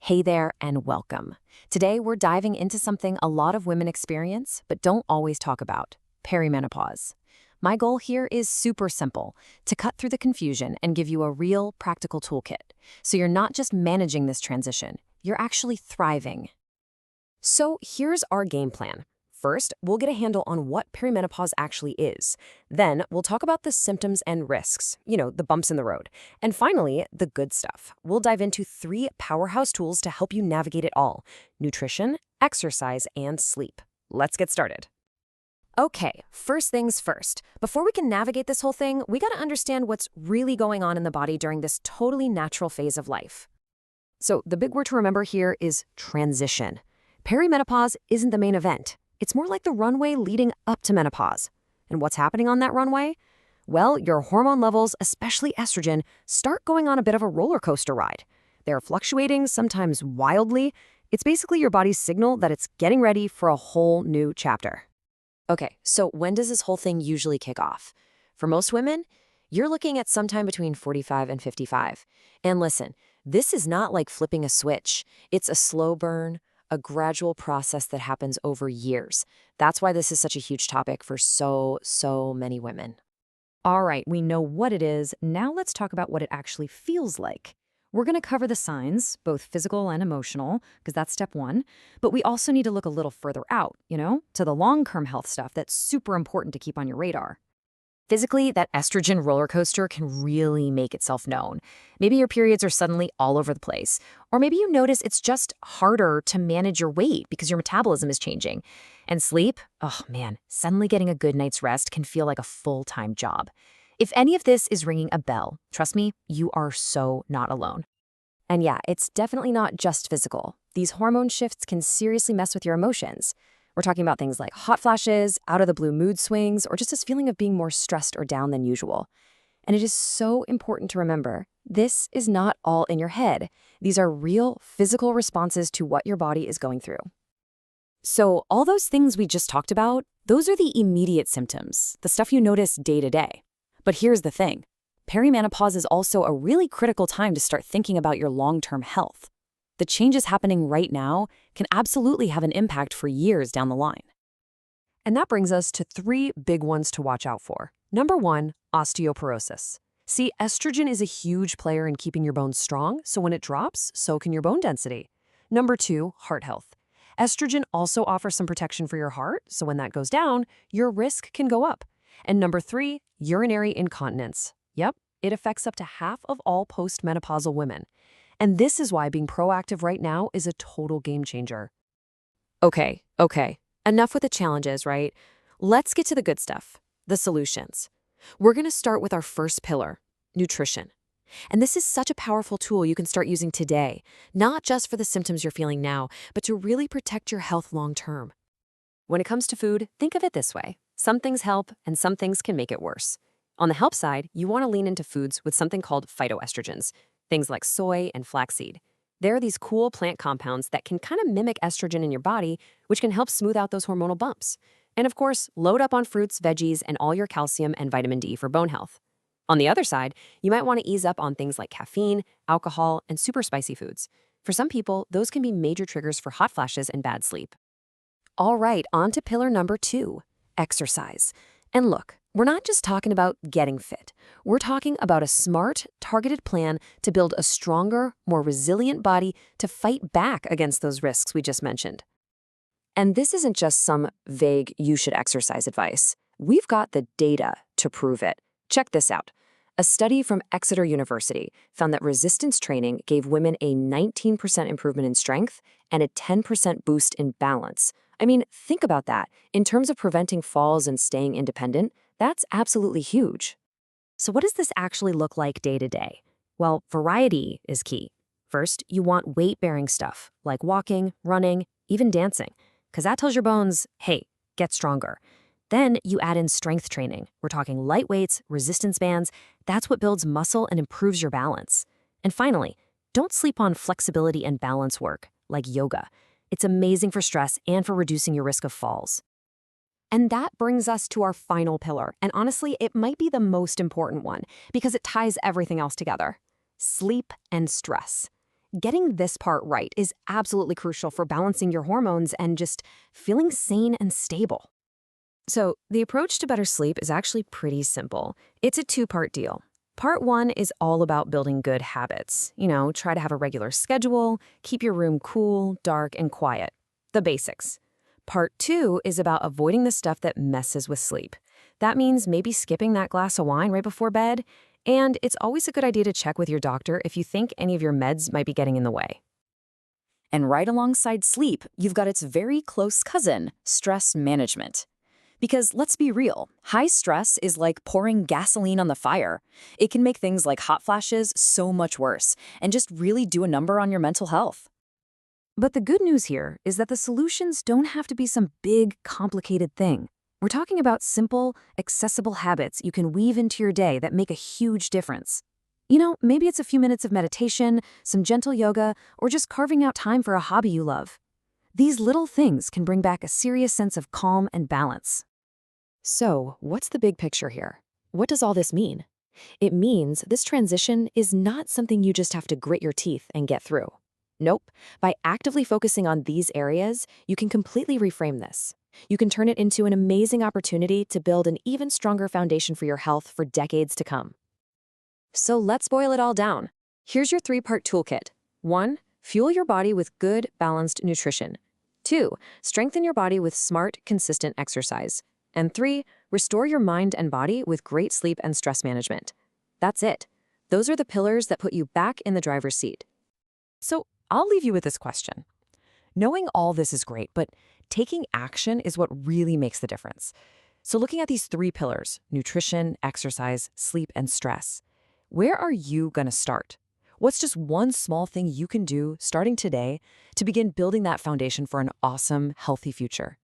Hey there and welcome. Today we're diving into something a lot of women experience but don't always talk about, perimenopause. My goal here is super simple, to cut through the confusion and give you a real practical toolkit. So you're not just managing this transition, you're actually thriving. So here's our game plan. First, we'll get a handle on what perimenopause actually is. Then, we'll talk about the symptoms and risks, the bumps in the road. And finally, the good stuff. We'll dive into 3 powerhouse tools to help you navigate it all: nutrition, exercise, and sleep. Let's get started. Okay, first things first. Before we can navigate this whole thing, we gotta understand what's really going on in the body during this totally natural phase of life. So the big word to remember here is transition. Perimenopause isn't the main event. It's more like the runway leading up to menopause. And what's happening on that runway? Well, your hormone levels, especially estrogen, start going on a bit of a roller coaster ride. They're fluctuating, sometimes wildly. It's basically your body's signal that it's getting ready for a whole new chapter. Okay, so when does this whole thing usually kick off? For most women, you're looking at sometime between 45 and 55. And listen, this is not like flipping a switch. It's a slow burn, a gradual process that happens over years. That's why this is such a huge topic for so many women. All right, we know what it is. Now let's talk about what it actually feels like. We're going to cover the signs, both physical and emotional, because that's step 1. But we also need to look a little further out, to the long-term health stuff that's super important to keep on your radar. Physically, that estrogen roller coaster can really make itself known. Maybe your periods are suddenly all over the place. Or maybe you notice it's just harder to manage your weight because your metabolism is changing. And sleep, oh man, suddenly getting a good night's rest can feel like a full-time job. If any of this is ringing a bell, trust me, you are so not alone. And yeah, it's definitely not just physical. These hormone shifts can seriously mess with your emotions. We're talking about things like hot flashes, out-of-the-blue mood swings, or just this feeling of being more stressed or down than usual. And it is so important to remember, this is not all in your head. These are real physical responses to what your body is going through. So all those things we just talked about, those are the immediate symptoms, the stuff you notice day to day. But here's the thing. Perimenopause is also a really critical time to start thinking about your long-term health. The changes happening right now can absolutely have an impact for years down the line. And that brings us to 3 big ones to watch out for. Number 1, osteoporosis. See, estrogen is a huge player in keeping your bones strong, so when it drops, so can your bone density. Number 2, heart health. Estrogen also offers some protection for your heart, so when that goes down, your risk can go up. And number 3, urinary incontinence. Yep, it affects up to half of all postmenopausal women. And this is why being proactive right now is a total game changer. Okay, enough with the challenges, right? Let's get to the good stuff, the solutions. We're going to start with our first pillar, nutrition. And this is such a powerful tool you can start using today, not just for the symptoms you're feeling now, but to really protect your health long term. When it comes to food, think of it this way. Some things help and some things can make it worse. On the help side, you want to lean into foods with something called phytoestrogens. Things like soy and flaxseed. There are these cool plant compounds that can kind of mimic estrogen in your body, which can help smooth out those hormonal bumps. And of course, load up on fruits, veggies, and all your calcium and vitamin D for bone health. On the other side, you might want to ease up on things like caffeine, alcohol, and super spicy foods. For some people, those can be major triggers for hot flashes and bad sleep. All right, on to pillar number 2, exercise. And look, we're not just talking about getting fit. We're talking about a smart, targeted plan to build a stronger, more resilient body to fight back against those risks we just mentioned. And this isn't just some vague "you should exercise" advice. We've got the data to prove it. Check this out. A study from Exeter University found that resistance training gave women a 19% improvement in strength and a 10% boost in balance. I mean, think about that. In terms of preventing falls and staying independent, that's absolutely huge. So what does this actually look like day to day? Well, variety is key. First, you want weight-bearing stuff, like walking, running, even dancing, because that tells your bones, hey, get stronger. Then you add in strength training. We're talking light weights, resistance bands. That's what builds muscle and improves your balance. And finally, don't sleep on flexibility and balance work, like yoga. It's amazing for stress and for reducing your risk of falls. And that brings us to our final pillar, and honestly, it might be the most important one because it ties everything else together. Sleep and stress. Getting this part right is absolutely crucial for balancing your hormones and just feeling sane and stable. So, the approach to better sleep is actually pretty simple. It's a two-part deal. Part one is all about building good habits. Try to have a regular schedule, keep your room cool, dark, and quiet. The basics. Part two is about avoiding the stuff that messes with sleep. That means maybe skipping that glass of wine right before bed, and it's always a good idea to check with your doctor if you think any of your meds might be getting in the way. And right alongside sleep, you've got its very close cousin, stress management. Because let's be real, high stress is like pouring gasoline on the fire. It can make things like hot flashes so much worse and just really do a number on your mental health. But the good news here is that the solutions don't have to be some big, complicated thing. We're talking about simple, accessible habits you can weave into your day that make a huge difference. Maybe it's a few minutes of meditation, some gentle yoga, or just carving out time for a hobby you love. These little things can bring back a serious sense of calm and balance. So, what's the big picture here? What does all this mean? It means this transition is not something you just have to grit your teeth and get through. Nope. By actively focusing on these areas, you can completely reframe this. You can turn it into an amazing opportunity to build an even stronger foundation for your health for decades to come. So let's boil it all down. Here's your three-part toolkit. 1. Fuel your body with good, balanced nutrition. 2. Strengthen your body with smart, consistent exercise. And 3. Restore your mind and body with great sleep and stress management. That's it. Those are the pillars that put you back in the driver's seat. So I'll leave you with this question. Knowing all this is great, but taking action is what really makes the difference. So looking at these three pillars, nutrition, exercise, sleep, and stress, where are you going to start? What's just one small thing you can do starting today to begin building that foundation for an awesome, healthy future?